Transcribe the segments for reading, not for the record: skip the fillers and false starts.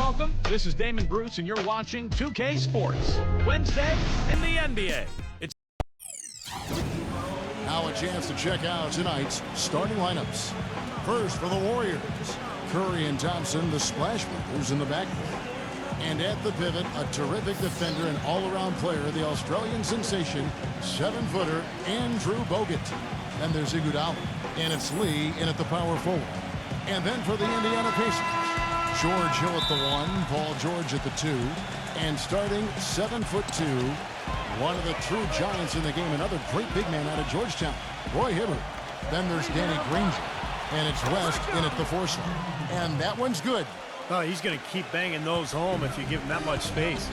welcome. This is Damon Bruce, and you're watching 2K Sports. Wednesday in the NBA. It's now a chance to check out tonight's starting lineups. First for the Warriors, Curry and Thompson, the Splash Brothers in the backcourt. And at the pivot, a terrific defender and all-around player, the Australian sensation, 7-footer Andrew Bogut. Then there's Iguodala, and it's Lee in at the power forward. And then for the Indiana Pacers, George Hill at the 1, Paul George at the 2, and starting 7'2", one of the true giants in the game, another great big man out of Georgetown, Roy Hibbert. Then there's Danny Granger, and it's West in at the 4 slot. And that one's good. Oh, he's going to keep banging those home if you give him that much space.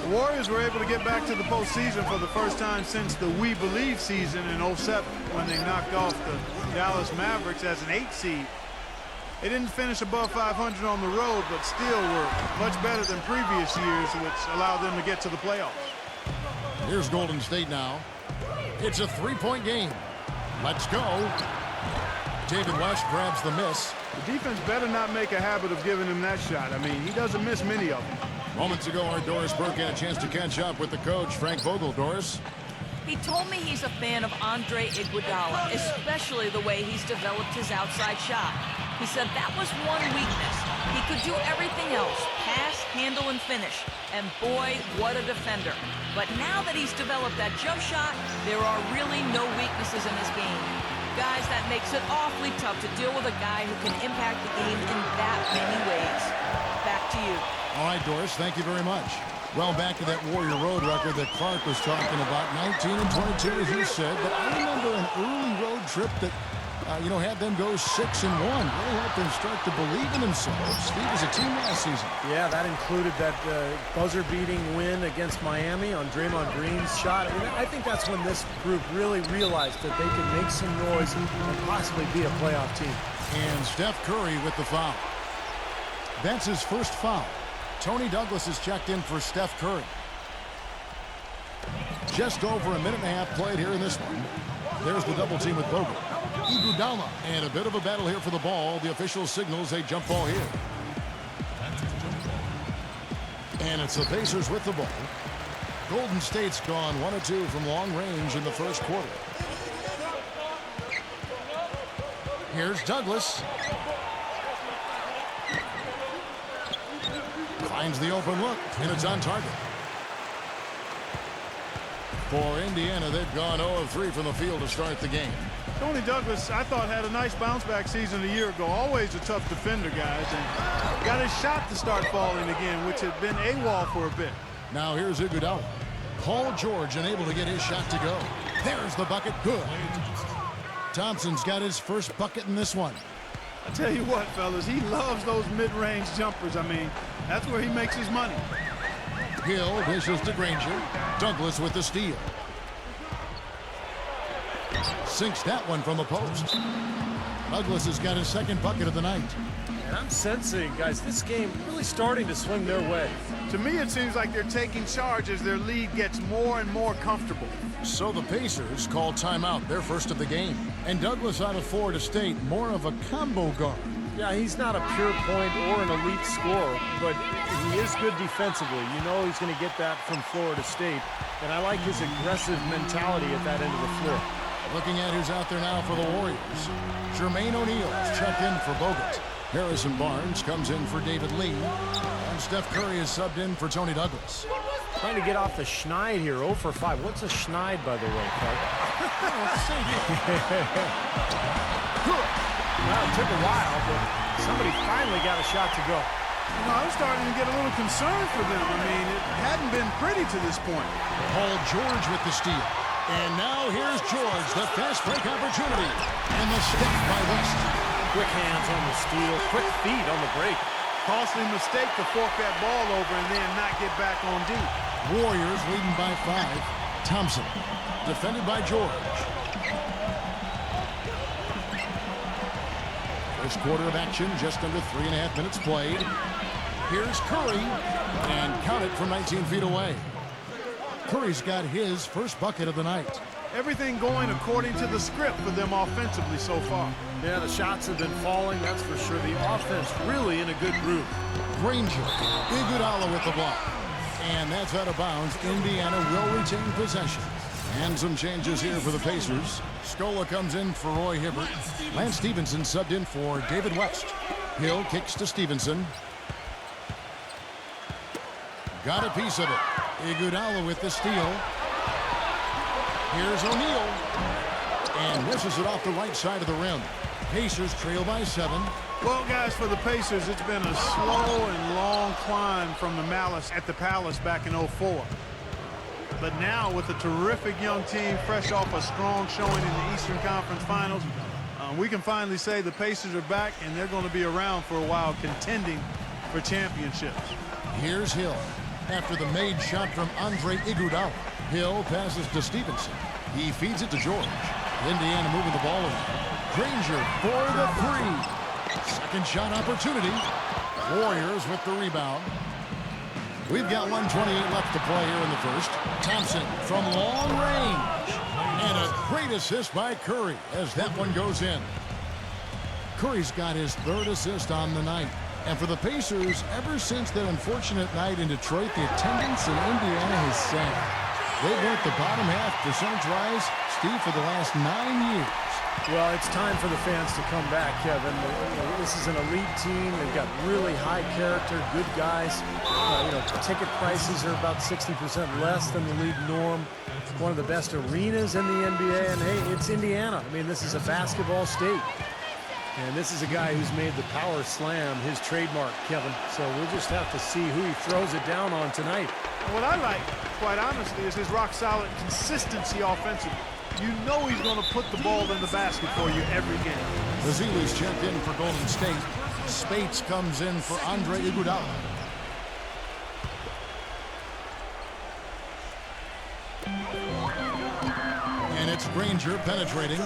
The Warriors were able to get back to the postseason for the first time since the We Believe season in '07 when they knocked off the Dallas Mavericks as an 8 seed. They didn't finish above 500 on the road, but still were much better than previous years, which allowed them to get to the playoffs. Here's Golden State now. It's a 3-point game. Let's go. David West grabs the miss. The defense better not make a habit of giving him that shot. I mean, he doesn't miss many of them. Moments ago, our Doris Burke had a chance to catch up with the coach, Frank Vogel. Doris? He told me he's a fan of Andre Iguodala, especially the way he's developed his outside shot. He said that was one weakness. He could do everything else, pass, handle, and finish. And boy, what a defender. But now that he's developed that jump shot, there are really no weaknesses in his game. Guys, that makes it awfully tough to deal with a guy who can impact the game in that many ways. Back to you. All right, Doris, thank you very much. Well, back to that Warrior Road record that Clark was talking about, 19 and 22, as you said. But I remember an early road trip that, had them go 6 and 1. Really helped them start to believe in themselves. Steve was a team last season. Yeah, that included that buzzer-beating win against Miami on Draymond Green's shot. I mean, I think that's when this group really realized that they can make some noise and possibly be a playoff team. And Steph Curry with the foul. That's his first foul. Tony Douglas is checked in for Steph Curry. Just over a minute and a half played here in this one. There's the double team with Bogut. Iguodala, and a bit of a battle here for the ball. The official signals a jump ball here. And it's the Pacers with the ball. Golden State's gone 1 of 2 from long range in the first quarter. Here's Douglas. Finds the open look, and it's on target. For Indiana, they've gone 0 of 3 from the field to start the game. Tony Douglas, I thought, had a nice bounce-back season a year ago. Always a tough defender, guys, and got his shot to start falling again, which had been AWOL for a bit. Now here's Iguodala. Paul George unable to get his shot to go. There's the bucket. Good. Thompson's got his first bucket in this one. I tell you what, fellas, he loves those mid-range jumpers. I mean, that's where he makes his money. Hill dishes to Granger. Douglas with the steal. Sinks that one from the post. Douglas has got his second bucket of the night. And I'm sensing, guys, this game really starting to swing their way. To me, it seems like they're taking charge as their lead gets more and more comfortable. So the Pacers call timeout, their first of the game. And Douglas out of Florida State, more of a combo guard. Yeah, he's not a pure point or an elite scorer, but he is good defensively. You know he's going to get that from Florida State. And I like his aggressive mentality at that end of the floor. Looking at who's out there now for the Warriors. Jermaine O'Neal's checked in for Bogut. Harrison Barnes comes in for David Lee. And Steph Curry is subbed in for Tony Douglas. Trying to get off the schneid here, 0 for 5. What's a schneid, by the way, Clark? Well, it took a while, but somebody finally got a shot to go. You know, I was starting to get a little concerned for them. I mean, it hadn't been pretty to this point. Paul George with the steal. And now here's George, the fast break opportunity. And the step by West. Quick hands on the steal, quick feet on the break. Costly mistake to fork that ball over and then not get back on deep. Warriors leading by 5. Thompson, defended by George. First quarter of action, just under 3.5 minutes played. Here's Curry, and count it from 19 feet away. Curry's got his first bucket of the night. Everything going according to the script for them offensively so far. Yeah, the shots have been falling, that's for sure. The offense really in a good group. Granger, Iguodala with the block. And that's out of bounds. Indiana will retain possession. And some changes here for the Pacers. Scola comes in for Roy Hibbert. Lance Stevenson subbed in for David West. Hill kicks to Stevenson. Got a piece of it. Iguodala with the steal. Here's O'Neal. And misses it off the right side of the rim. Pacers trail by 7. Well, guys, for the Pacers, it's been a slow and long climb from the Malice at the Palace back in '04. But now, with a terrific young team, fresh off a strong showing in the Eastern Conference Finals, we can finally say the Pacers are back, and they're going to be around for a while, contending for championships. Here's Hill. After the made shot from Andre Iguodala, Hill passes to Stevenson. He feeds it to George. Indiana moving the ball around. Granger for the 3. Second shot opportunity. Warriors with the rebound. We've got 1:28 left to play here in the first. Thompson from long range. And a great assist by Curry as that one goes in. Curry's got his 3rd assist on the night. And for the Pacers, ever since that unfortunate night in Detroit, the attendance in Indiana has sagged. They've been at the bottom half percentage-wise, Steve, for the last 9 years. Well, it's time for the fans to come back, Kevin. This is an elite team. They've got really high character, good guys. Ticket prices are about 60% less than the league norm. One of the best arenas in the NBA, and hey, it's Indiana. I mean, this is a basketball state. And this is a guy who's made the power slam his trademark, Kevin. So we'll just have to see who he throws it down on tonight. What I like, quite honestly, is his rock-solid consistency offensively. You know he's going to put the ball in the basket for you every game. The Zeelys checked in for Golden State. Spates comes in for Andre Iguodala. And it's Granger penetrating.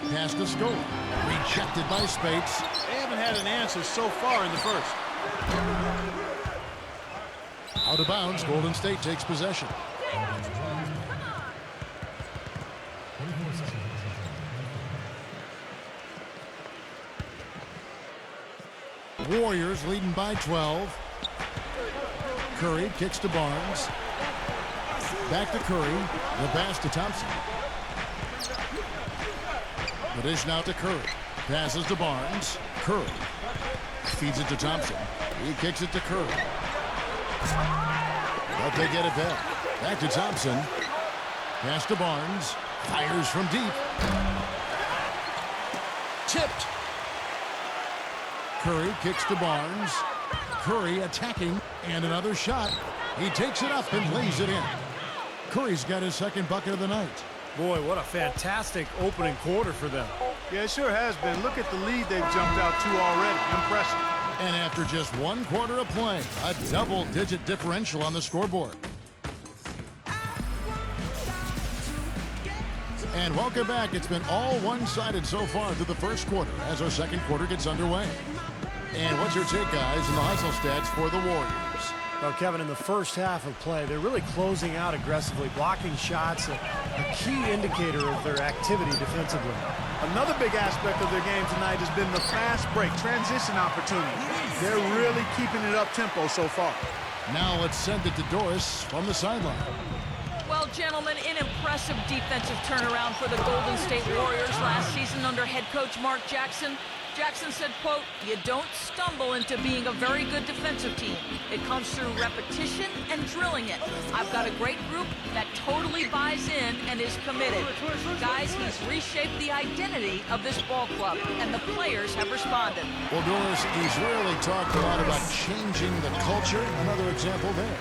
Pass to Scola. Rejected by Spates. They haven't had an answer so far in the first. Out of bounds, Golden State takes possession. Warriors leading by 12. Curry kicks to Barnes. Back to Curry. The pass to Thompson. The dish now to Curry. Passes to Barnes. Curry feeds it to Thompson. He kicks it to Curry. But they get it back. Back to Thompson. Pass to Barnes. Fires from deep. Tipped. Curry kicks to Barnes. Curry attacking. And another shot. He takes it up and lays it in. Curry's got his 2nd bucket of the night. Boy, what a fantastic opening quarter for them. Yeah, it sure has been. Look at the lead they've jumped out to already. Impressive. And after just 1 quarter of play, a double-digit differential on the scoreboard. And welcome back. It's been all one-sided so far through the first quarter as our second quarter gets underway. And what's your take, guys, in the hustle stats for the Warriors? Well, Kevin, in the first half of play, they're really closing out aggressively, blocking shots, a key indicator of their activity defensively. Another big aspect of their game tonight has been the fast break, transition opportunity. They're really keeping it up-tempo so far. Now let's send it to Doris from the sideline. Well, gentlemen, an impressive defensive turnaround for the Golden State Warriors last season under head coach Mark Jackson. Jackson said, quote, "You don't stumble into being a very good defensive team. It comes through repetition and drilling it. I've got a great group that totally buys in and is committed. Guys, he's reshaped the identity of this ball club, and the players have responded." Well, Doris, he's really talked a lot about changing the culture. Another example there.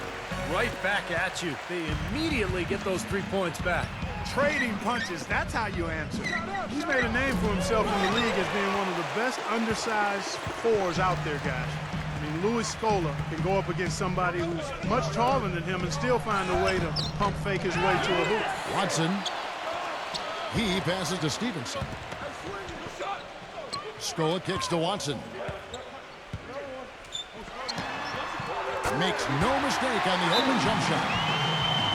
Right back at you. They immediately get those 3 points back. Trading punches, that's how you answer. He's made a name for himself in the league as being one of the best undersized 4s out there, guys. I mean, Louis Scola can go up against somebody who's much taller than him and still find a way to pump fake his way to a hoop. Watson. He passes to Stevenson. Scola kicks to Watson. Makes no mistake on the open jump shot.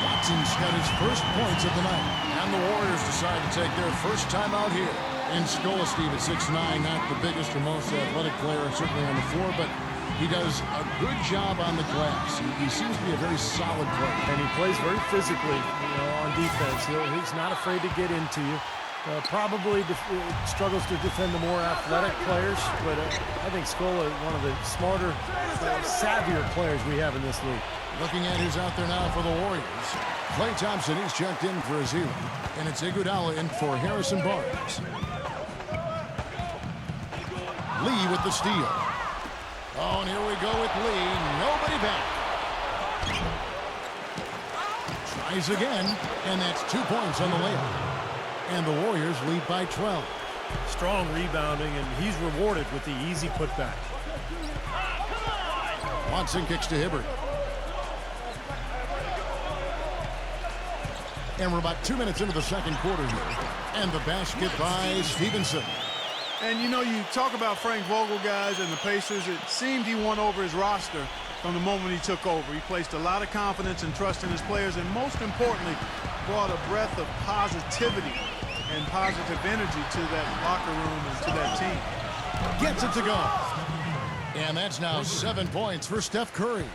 Watson's got his first points of the night. And the Warriors decide to take their first time out here. And Scola, Steve, at 6'9", not the biggest or most athletic player, certainly on the floor, but he does a good job on the glass. He seems to be a very solid player. And he plays very physically, on defense. He's not afraid to get into you. Probably struggles to defend the more athletic players, but I think Scola is one of the smarter, savvier players we have in this league. Looking at who's out there now for the Warriors. Klay Thompson, he's checked in for his healing. And it's Iguodala in for Harrison Barnes. Lee with the steal. Oh, and here we go with Lee. Nobody back. Tries again, and that's 2 points on the layup. And the Warriors lead by 12. Strong rebounding, and he's rewarded with the easy putback. Watson kicks to Hibbert. And we're about 2 minutes into the second quarter here. And the basket by Stevenson. And you talk about Frank Vogel, guys, and the Pacers. It seemed he won over his roster from the moment he took over. He placed a lot of confidence and trust in his players, and most importantly, brought a breath of positivity and positive energy to that locker room and to that team. Gets it to go. And that's now 7 points for Steph Curry.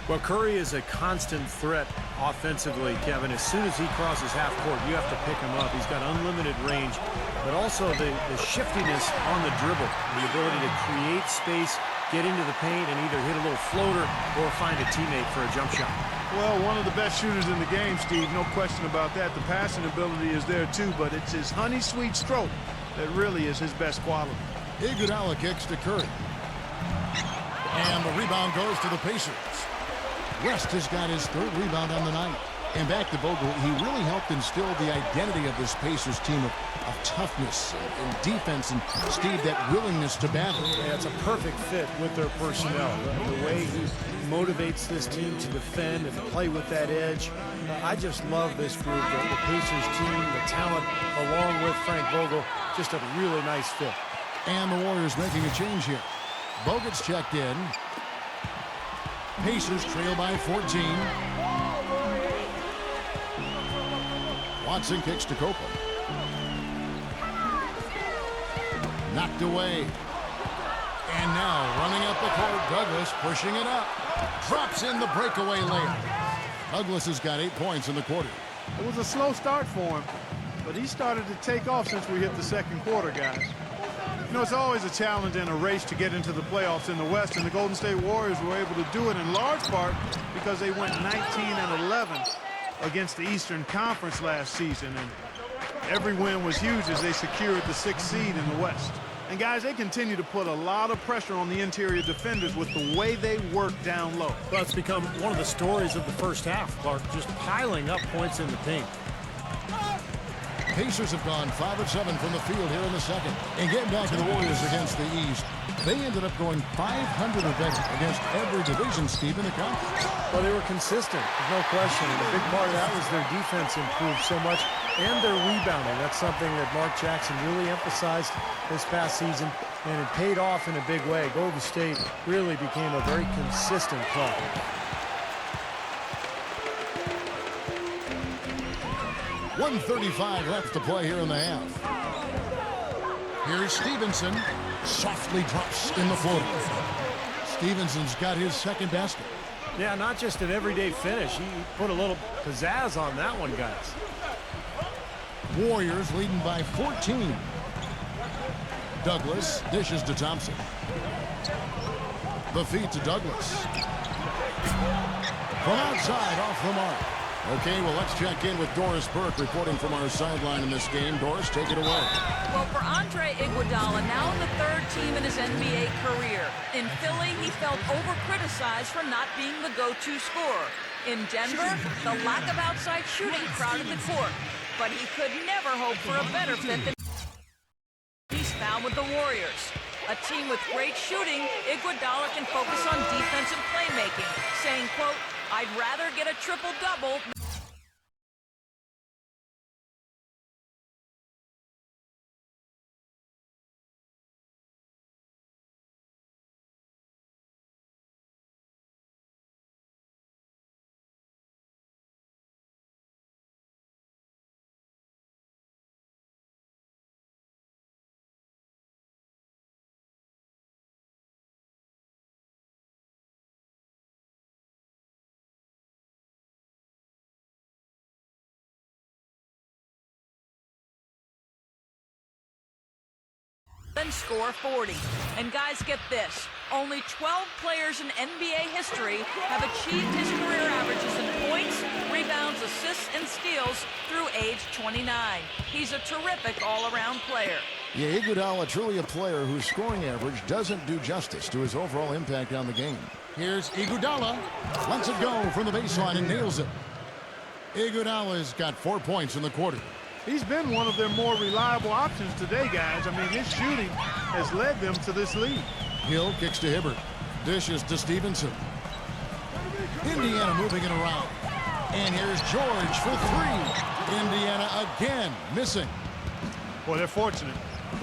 Well, Curry is a constant threat offensively, Kevin. As soon as he crosses half court, you have to pick him up. He's got unlimited range, but also the shiftiness on the dribble, the ability to create space, get into the paint, and either hit a little floater or find a teammate for a jump shot. Well, one of the best shooters in the game, Steve, no question about that. The passing ability is there too, but it's his honey sweet stroke that really is his best quality. Iguodala kicks to Curry. And the rebound goes to the Pacers. West has got his third rebound on the night. And back to Vogel, he really helped instill the identity of this Pacers team of toughness and defense, and Steve, that willingness to battle. Yeah, it's a perfect fit with their personnel. The way he motivates this team to defend and play with that edge. I just love this group, the Pacers team, the talent, along with Frank Vogel. Just a really nice fit. And the Warriors making a change here. Bogut's checked in. Pacers trail by 14. Watson kicks to Copeland. Knocked away. And now running up the court, Douglas pushing it up. Drops in the breakaway layup. Douglas has got 8 points in the quarter. It was a slow start for him, but he started to take off since we hit the second quarter, guys. It's always a challenge and a race to get into the playoffs in the West, and the Golden State Warriors were able to do it in large part because they went 19-11 against the Eastern Conference last season, and every win was huge as they secured the 6th seed in the West. And guys, they continue to put a lot of pressure on the interior defenders with the way they work down low. Well, it's become one of the stories of the first half, Clark, just piling up points in the paint. Pacers have gone 5 of 7 from the field here in the second. And getting back to the Warriors against the East, they ended up going 500 or better against every division, Steve, in the conference. Well, they were consistent, there's no question. And a big part of that was their defense improved so much, and their rebounding. That's something that Mark Jackson really emphasized this past season, and it paid off in a big way. Golden State really became a very consistent club. .135 left to play here in the half. Here's Stevenson. Softly drops in the floater. Stevenson's got his second basket. Yeah, not just an everyday finish. He put a little pizzazz on that one, guys. Warriors leading by 14. Douglas dishes to Thompson. The feed to Douglas. From outside, off the mark. Okay, well, let's check in with Doris Burke reporting from our sideline in this game. Doris, take it away. Well, for Andre Iguodala, now the third team in his NBA career. In Philly, he felt over-criticized for not being the go-to scorer. In Denver, the lack of outside shooting crowded the court. But he could never hope for a better fit than he's found with the Warriors. A team with great shooting, Iguodala can focus on defensive playmaking, saying, quote, "I'd rather get a triple-double and score 40. And guys, get this. Only 12 players in NBA history have achieved his career averages in points, rebounds, assists, and steals through age 29. He's a terrific all-around player. Yeah, Iguodala, truly a player whose scoring average doesn't do justice to his overall impact on the game. Here's Iguodala. Lets it go from the baseline and nails it. Iguodala's got 4 points in the quarter. He's been one of their more reliable options today, guys. I mean, his shooting has led them to this lead. Hill kicks to Hibbert. Dishes to Stevenson. Indiana moving it around. And here's George for three. Indiana again missing. Well, they're fortunate.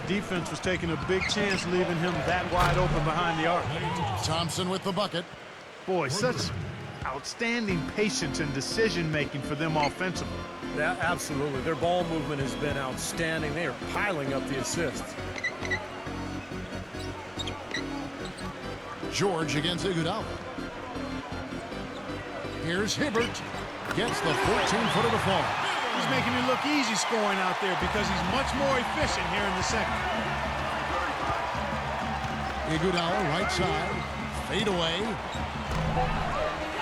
The defense was taking a big chance, leaving him that wide open behind the arc. Thompson with the bucket. Boy, such outstanding patience and decision-making for them offensively. Yeah, absolutely. Their ball movement has been outstanding. They are piling up the assists. George against Iguodala. Here's Hibbert. Gets the 14-footer to fall. He's making it look easy scoring out there because he's much more efficient here in the second. Iguodala right side. Fade away.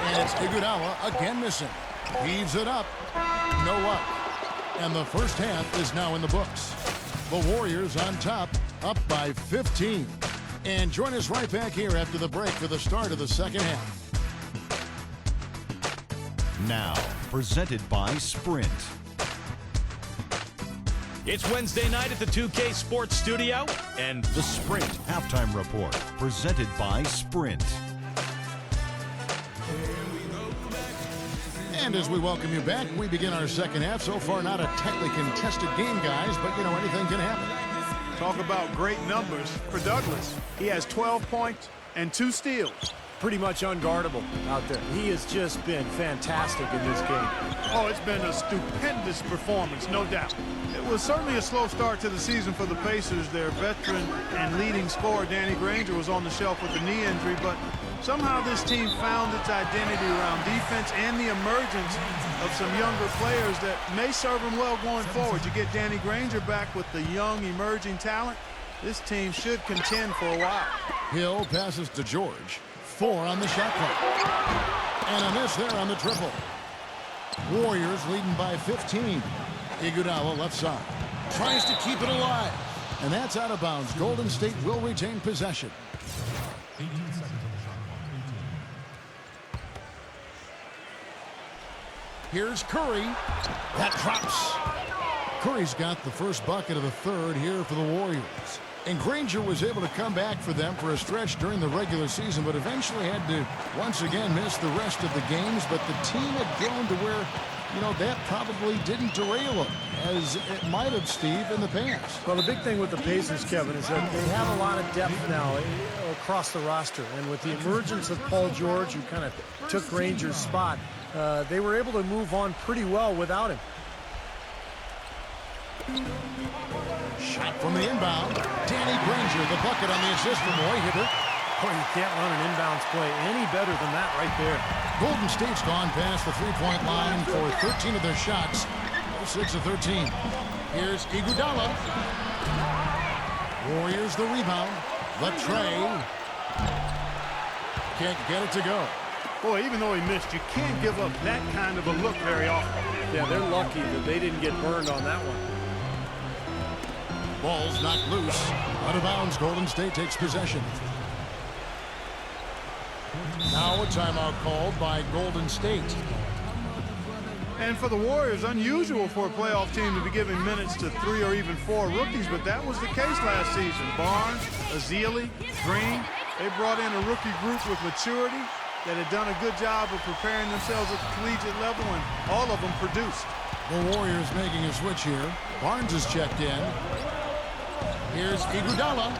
And it's Iguodala again missing. Heaves it up. No up. And the first half is now in the books. The Warriors on top, up by 15. And join us right back here after the break for the start of the second half. Now, presented by Sprint. It's Wednesday night at the 2K Sports Studio, and The Sprint Halftime Report, presented by Sprint. And as we welcome you back, we begin our second half. So far, not a tightly contested game, guys, but, you know, anything can happen. Talk about great numbers for Douglas. He has 12 points and 2 steals. Pretty much unguardable out there. He has just been fantastic in this game. Oh, it's been a stupendous performance, no doubt. It was certainly a slow start to the season for the Pacers. Their veteran and leading scorer, Danny Granger, was on the shelf with a knee injury, but somehow this team found its identity around defense and the emergence of some younger players that may serve them well going forward. You get Danny Granger back with the young, emerging talent. This team should contend for a while. Hill passes to George. 4 on the shot clock. And a miss there on the triple. Warriors leading by 15. Iguodala left side. Tries to keep it alive. And that's out of bounds. Golden State will retain possession. Here's Curry. That drops. Curry's got the first bucket of the third here for the Warriors. And Granger was able to come back for them for a stretch during the regular season, but eventually had to once again miss the rest of the games. But the team had grown to where, you know, that probably didn't derail them, as it might have, Steve, in the past. Well, the big thing with the Pacers, Kevin, is that they have a lot of depth now across the roster. And with the emergence of Paul George, who kind of took Granger's spot, they were able to move on pretty well without him. Shot from the inbound. Danny Granger, the bucket on the assist from Roy Hibbert. Boy, you can't run an inbounds play any better than that right there. Golden State's gone past the three-point line for 13 of their shots. 6 of 13. Here's Iguodala. Warriors the rebound. The tray. Can't get it to go. Boy, even though he missed, you can't give up that kind of a look very often. Yeah, they're lucky that they didn't get burned on that one. Ball's knocked loose. Out of bounds, Golden State takes possession. Now a timeout called by Golden State. And for the Warriors, unusual for a playoff team to be giving minutes to 3 or even 4 rookies, but that was the case last season. Barnes, Ezeli, Green, they brought in a rookie group with maturity that had done a good job of preparing themselves at the collegiate level, and all of them produced. The Warriors making a switch here. Barnes is checked in. Here's Iguodala.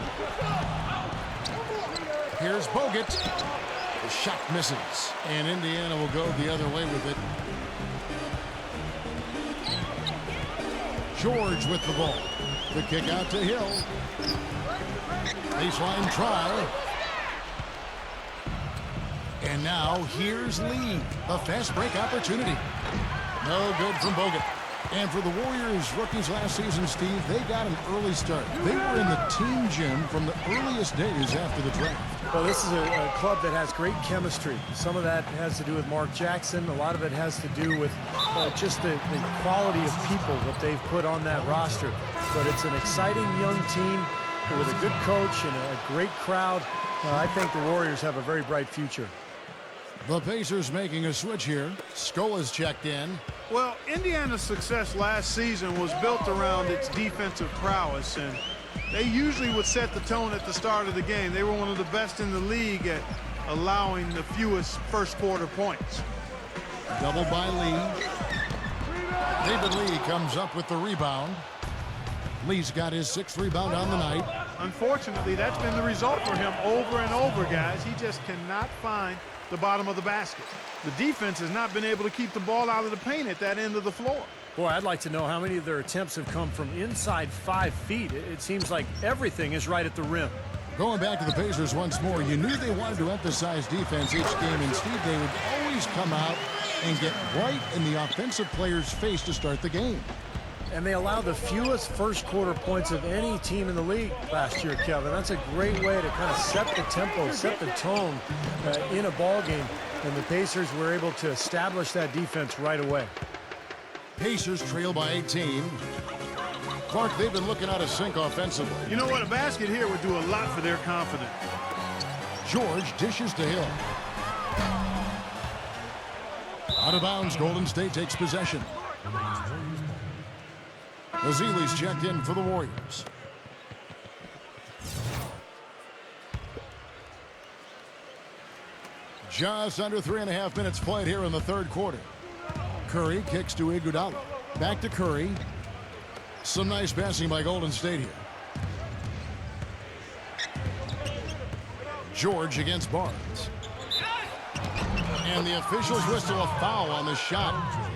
Here's Bogut. The shot misses. And Indiana will go the other way with it. George with the ball. The kick out to Hill. Baseline try. And now here's Lee. A fast break opportunity. No good from Bogut. And for the Warriors rookies last season, Steve, they got an early start. They were in the team gym from the earliest days after the draft. Well, this is a club that has great chemistry. Some of that has to do with Mark Jackson. A lot of it has to do with just the quality of people that they've put on that roster. But it's an exciting young team with a good coach and a great crowd. I think the Warriors have a very bright future. The Pacers making a switch here. Scola's checked in. Well, Indiana's success last season was built around its defensive prowess, and they usually would set the tone at the start of the game. They were one of the best in the league at allowing the fewest first quarter points. Doubled by Lee. David Lee comes up with the rebound. Lee's got his 6th rebound on the night. Unfortunately, that's been the result for him over and over, guys. He just cannot find the bottom of the basket. The defense has not been able to keep the ball out of the paint at that end of the floor. Boy, I'd like to know how many of their attempts have come from inside 5 feet. It seems like everything is right at the rim. Going back to the Pacers once more, you knew they wanted to emphasize defense each game, and Steve, they would always come out and get right in the offensive player's face to start the game. And they allowed the fewest first quarter points of any team in the league last year, Kevin. That's a great way to kind of set the tempo, set the tone in a ball game. And the Pacers were able to establish that defense right away. Pacers trail by 18. Clark, they've been looking out of sync offensively. You know what? A basket here would do a lot for their confidence. George dishes to Hill. Out of bounds, Golden State takes possession. Ezeli's checked in for the Warriors. Just under 3.5 minutes played here in the third quarter. Curry kicks to Iguodala. Back to Curry. Some nice passing by Golden State here. George against Barnes. And the officials whistle a foul on the shot.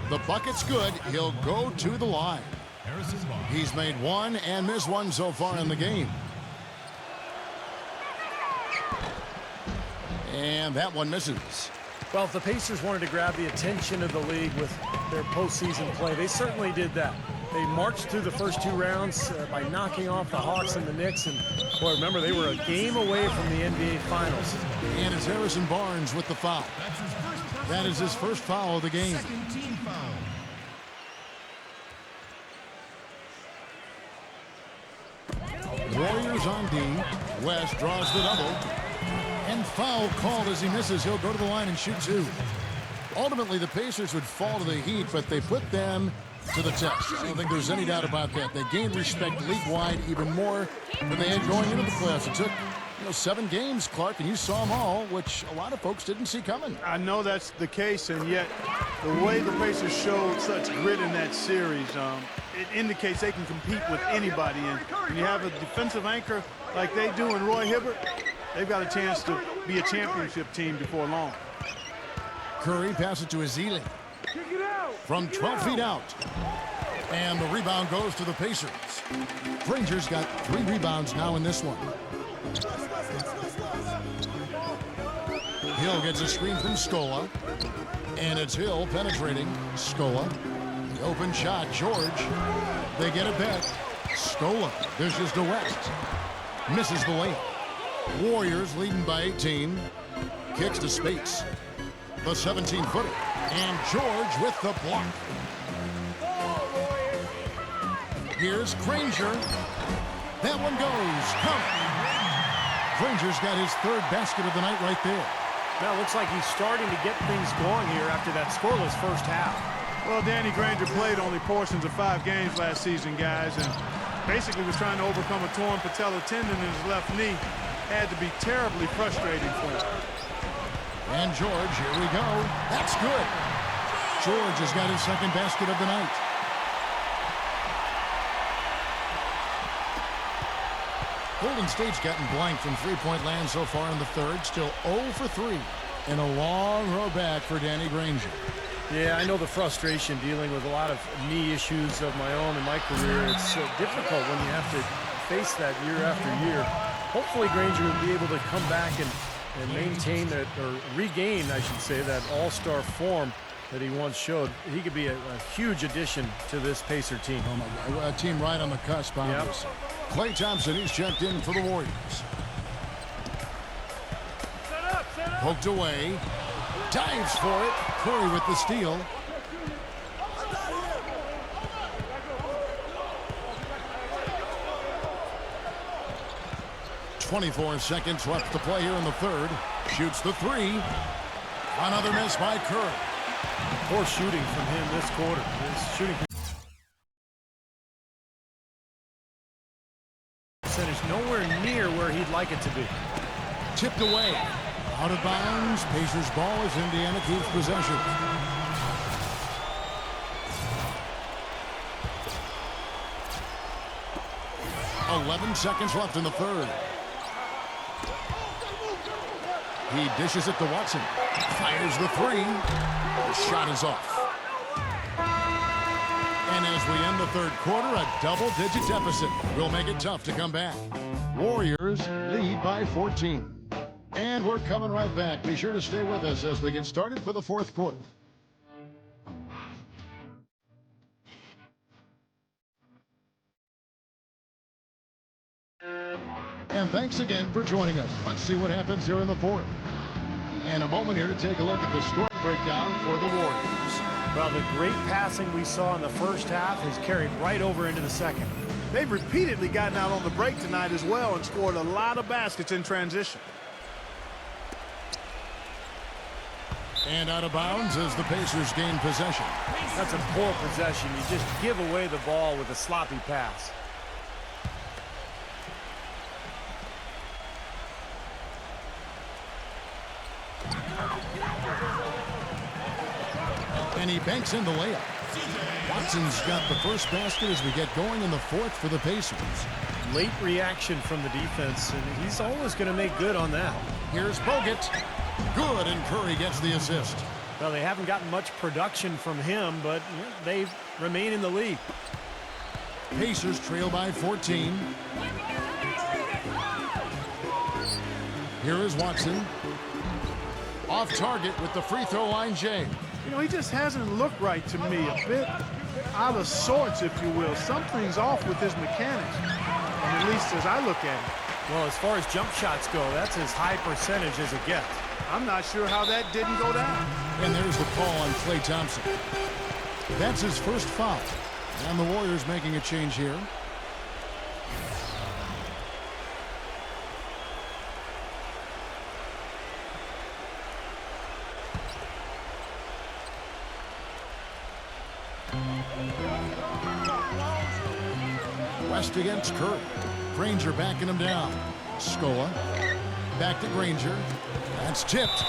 The bucket's good. He'll go to the line. He's made one and missed one so far in the game. And that one misses. Well, if the Pacers wanted to grab the attention of the league with their postseason play, they certainly did that. They marched through the first 2 rounds by knocking off the Hawks and the Knicks. And, boy, remember, they were a game away from the NBA Finals. And it's Harrison Barnes with the foul. That is his first foul of the game. Warriors on D. West draws the double. And foul called as he misses. He'll go to the line and shoot 2. Ultimately, the Pacers would fall to the Heat, but they put them to the test. I don't think there's any doubt about that. They gained respect league-wide even more than they had going into the playoffs. It took 7 games, Clark, and you saw them all, which a lot of folks didn't see coming. I know that's the case, and yet the way the Pacers showed such grit in that series, it indicates they can compete with anybody. And when you have a defensive anchor like they do in Roy Hibbert, they've got a chance to be a championship team before long. Curry passes to Ezeli. From 12 feet out. And the rebound goes to the Pacers. Granger's got 3 rebounds now in this one. Hill gets a screen from Scola. And it's Hill penetrating. Scola. The open shot, George. They get it back. Scola dishes to West. Misses the layup. Warriors leading by 18. Kicks to Spates. The 17-footer. And George with the block. Here's Granger. That one goes. Come. Granger's got his 3rd basket of the night right there. Now it looks like he's starting to get things going here after that scoreless first half. Well, Danny Granger played only portions of 5 games last season, guys, and basically was trying to overcome a torn patella tendon in his left knee. Had to be terribly frustrating for him. And George, here we go. That's good. George has got his 2nd basket of the night. Golden State's gotten blank from 3-point land so far in the 3rd. Still 0 for 3. And a long road back for Danny Granger. Yeah, I know the frustration dealing with a lot of knee issues of my own in my career. It's difficult when you have to face that year after year. Hopefully Granger will be able to come back and maintain that, or regain, I should say, that all-star form that he once showed. He could be a huge addition to this Pacer team. Oh my, a team right on the cusp on this. Klay Thompson, he's checked in for the Warriors. Poked away. Dives for it. Curry with the steal. .24 seconds left to play here in the third. Shoots the three. Another miss by Curry. Poor shooting from him this quarter. His shooting percentage nowhere near where he'd like it to be. Tipped away. Out of bounds. Pacers ball as Indiana keeps possession. .11 seconds left in the third. He dishes it to Watson. Fires the three. The shot is off. And as we end the third quarter, a double-digit deficit will make it tough to come back. Warriors lead by 14. And we're coming right back. Be sure to stay with us as we get started for the fourth quarter. And thanks again for joining us. Let's see what happens here in the fourth. And a moment here to take a look at the score breakdown for the Warriors. Well, the great passing we saw in the first half has carried right over into the second. They've repeatedly gotten out on the break tonight as well and scored a lot of baskets in transition. And out of bounds as the Pacers gain possession. That's a poor possession. You just give away the ball with a sloppy pass. And he banks in the layup. Watson's got the first basket as we get going in the fourth for the Pacers. Late reaction from the defense, and he's always going to make good on that. Here's Bogut. Good, and Curry gets the assist. Well, they haven't gotten much production from him, but they remain in the lead. Pacers trail by 14. Here is Watson. Off target with the free throw line, Jay. You know, he just hasn't looked right to me. A bit out of sorts, if you will. Something's off with his mechanics, and at least as I look at it. Well, as far as jump shots go, that's as high percentage as it gets. I'm not sure how that didn't go down. And there's the call on Klay Thompson. That's his first foul. And the Warriors making a change here. West against Curry. Granger backing him down. Scola. Back to Granger. That's tipped.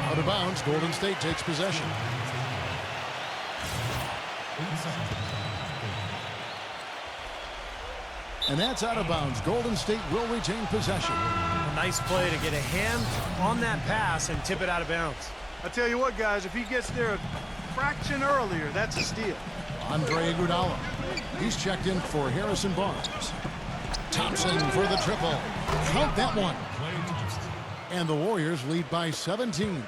Out of bounds. Golden State takes possession. And that's out of bounds. Golden State will retain possession. A nice play to get a hand on that pass and tip it out of bounds. I tell you what, guys, if he gets there a fraction earlier, that's a steal. Andre Iguodala. He's checked in for Harrison Barnes. Thompson for the triple. Count that one. And the Warriors lead by 17.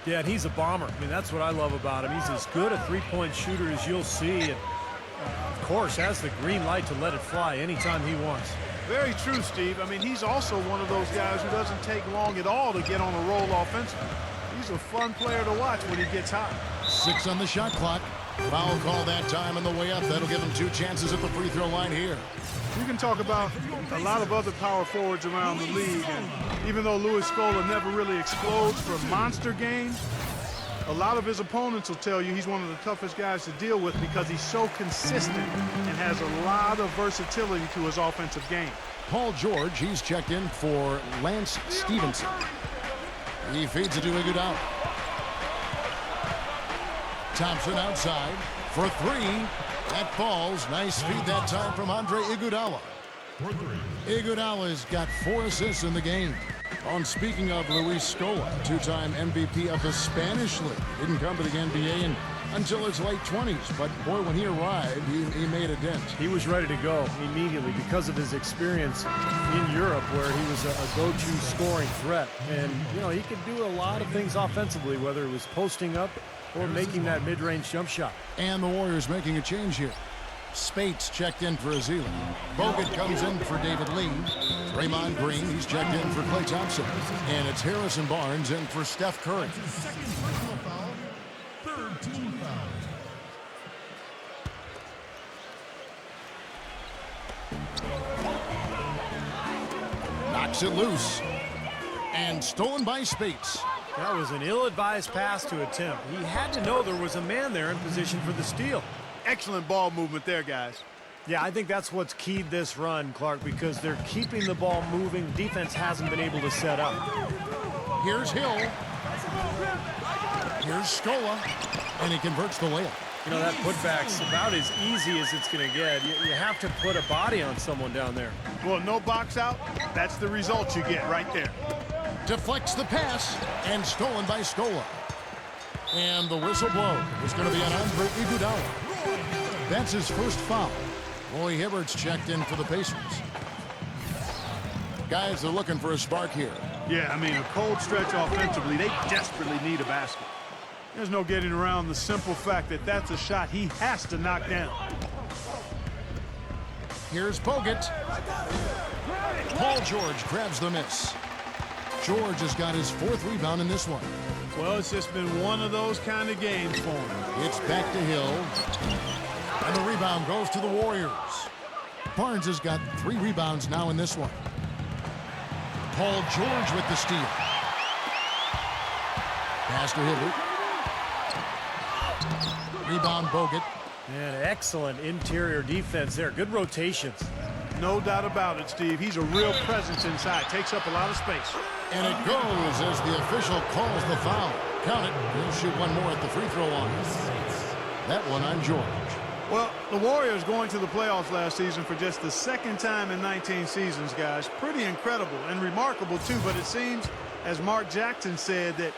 Yeah, and he's a bomber. I mean, that's what I love about him. He's as good a three-point shooter as you'll see. And, of course, has the green light to let it fly anytime he wants. Very true, Steve. I mean, he's also one of those guys who doesn't take long at all to get on a roll offensively. He's a fun player to watch when he gets hot. 6 on the shot clock. Foul call that time on the way up. That'll give him 2 chances at the free throw line here. You can talk about a lot of other power forwards around the league, and even though Louis Scola never really explodes for monster games, a lot of his opponents will tell you he's one of the toughest guys to deal with because he's so consistent and has a lot of versatility to his offensive game. Paul George, he's checked in for Lance Stevenson. He feeds it to Iguodala. Thompson outside for 3. That falls. Nice feed that time from Andre Iguodala. Iguodala's got 4 assists in the game. Speaking of Luis Scola, 2-time MVP of the Spanish League. Didn't come to the NBA until his late 20s. But, boy, when he arrived, he made a dent. He was ready to go immediately because of his experience in Europe where he was a go-to scoring threat. And, you know, he could do a lot of things offensively, whether it was posting up or making that mid-range jump shot. And the Warriors making a change here. Spates checked in for Azili. Bogut comes in for David Lee. Draymond Green, he's checked in for Klay Thompson. And it's Harrison Barnes in for Steph Curry. Second personal foul. Third team foul. Knocks it loose. And stolen by Spates. That was an ill-advised pass to attempt. He had to know there was a man there in position for the steal. Excellent ball movement there, guys. Yeah, I think that's what's keyed this run, Clark, because they're keeping the ball moving. Defense hasn't been able to set up. Here's Hill. Here's Scola. And he converts the layup. You know, that putback's about as easy as it's going to get. You have to put a body on someone down there. Well, no box out. That's the result you get right there. Deflects the pass. And stolen by Scola. And the whistle blows. It's going to be on Andre Iguodala. That's his first foul. Roy Hibbert's checked in for the Pacers. Guys are looking for a spark here. Yeah, I mean, a cold stretch offensively. They desperately need a basket. There's no getting around the simple fact that that's a shot he has to knock down. Here's Bogut. Paul George grabs the miss. George has got his fourth rebound in this one. Well, it's just been one of those kind of games for him. It's back to Hill. And the rebound goes to the Warriors. Barnes has got 3 rebounds now in this one. Paul George with the steal. Pass to Hibbert. Rebound Bogut. And excellent interior defense there. Good rotations. No doubt about it, Steve. He's a real presence inside. Takes up a lot of space. And it goes as the official calls the foul. Count it. He'll shoot one more at the free throw line. That one on George. Well, the Warriors going to the playoffs last season for just the second time in 19 seasons, guys. Pretty incredible and remarkable, too. But it seems, as Mark Jackson said, that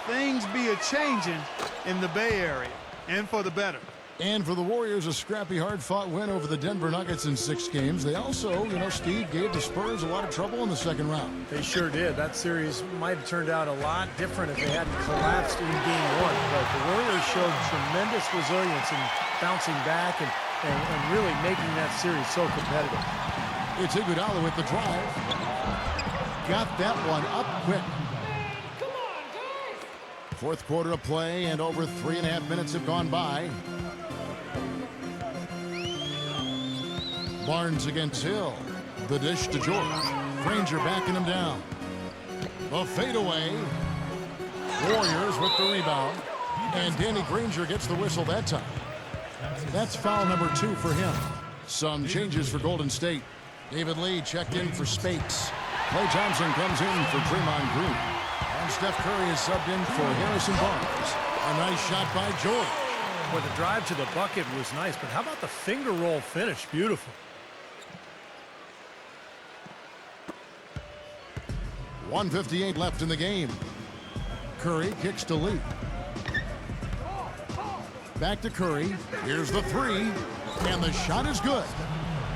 things be a-changing in the Bay Area, and for the better. And for the Warriors, a scrappy, hard-fought win over the Denver Nuggets in 6 games. They also, Steve, gave the Spurs a lot of trouble in the second round. They sure did. That series might have turned out a lot different if they hadn't collapsed in Game 1. But the Warriors showed tremendous resilience in bouncing back and really making that series so competitive. It's Iguodala with the drive. Got that one up quick. Fourth quarter of play, and over 3.5 minutes have gone by. Barnes against Hill. The dish to George. Granger backing him down. The fadeaway. Warriors with the rebound. And Danny Granger gets the whistle that time. That's foul number 2 for him. Some changes for Golden State. David Lee checked in for Spates. Klay Thompson comes in for Draymond Green. And Steph Curry is subbed in for Harrison Barnes. A nice shot by George. Well, the drive to the bucket was nice, but how about the finger roll finish? Beautiful. 1:58 left in the game. Curry kicks to Lee. Back to Curry. Here's the 3. And the shot is good.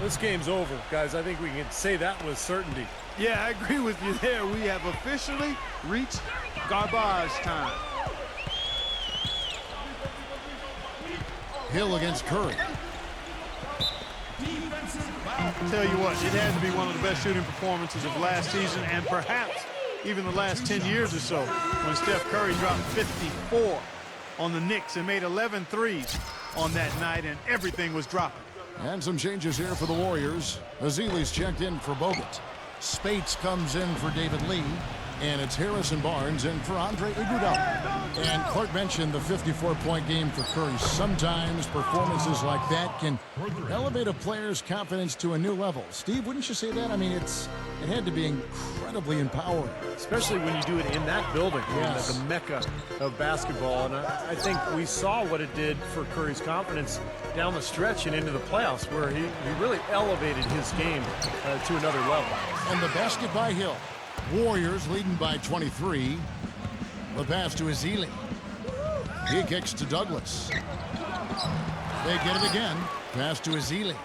This game's over, guys. I think we can say that with certainty. Yeah, I agree with you there. We have officially reached garbage time. Hill against Curry. Tell you what, it had to be one of the best shooting performances of last season and perhaps even the last 10 years or so when Steph Curry dropped 54 on the Knicks and made 11 threes on that night, and everything was dropping. And some changes here for the Warriors. Azili's checked in for Bogut. Spates comes in for David Lee. And it's Harrison Barnes in for Andre Iguodala. And Clark mentioned the 54-point game for Curry. Sometimes performances like that can elevate a player's confidence to a new level. Steve, wouldn't you say that? I mean, it had to be incredibly empowering. Especially when you do it in that building, Yes. the mecca of basketball. And I think we saw what it did for Curry's confidence down the stretch and into the playoffs, where he really elevated his game to another level. And the basket by Hill. Warriors leading by 23. The pass to Azili. He kicks to Douglas. They get it again. Pass to Azili.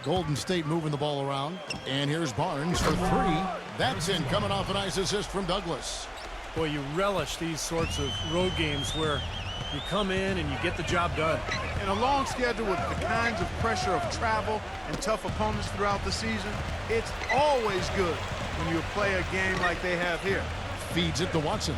Golden State moving the ball around. And here's Barnes for 3. That's in, coming off a nice assist from Douglas. Boy, you relish these sorts of road games where You come in and you get the job done. In a long schedule with the kinds of pressure of travel and tough opponents throughout the season, it's always good when you play a game like they have here. Feeds it to Watson.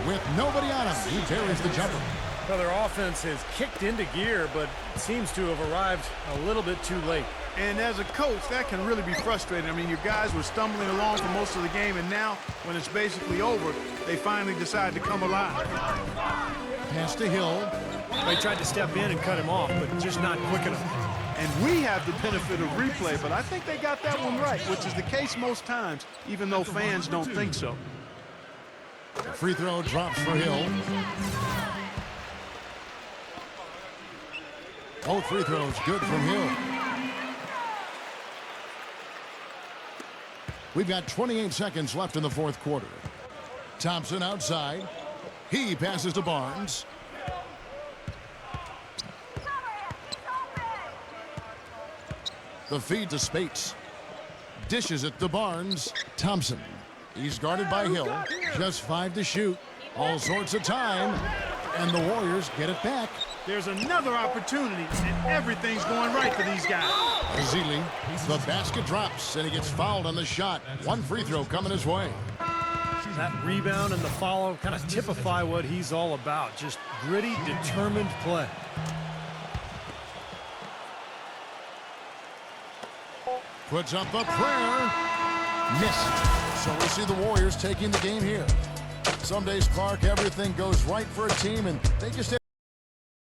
With nobody on him, he buries the jumper. Well, their offense has kicked into gear, but seems to have arrived a little bit too late. And as a coach, that can really be frustrating. I mean, your guys were stumbling along for most of the game, and now, when it's basically over, they finally decide to come alive. Pass to Hill. They tried to step in and cut him off, but just not quick enough. And we have the benefit of replay, but I think they got that one right, which is the case most times, even though fans don't think so. The free throw drops for Hill. Both free throws good from Hill. We've got 28 seconds left in the fourth quarter. Thompson outside. He passes to Barnes. The feed to Spates. Dishes it to Barnes. Thompson. He's guarded by Hill. Just 5 to shoot. All sorts of time. And the Warriors get it back. There's another opportunity, and everything's going right for these guys. Azili, the basket drops, and he gets fouled on the shot. One free throw coming his way. That rebound and the follow kind of typify what he's all about. Just gritty, determined play. Puts up the prayer. Missed. So we see the Warriors taking the game here. Some days, Clark, everything goes right for a team, and they just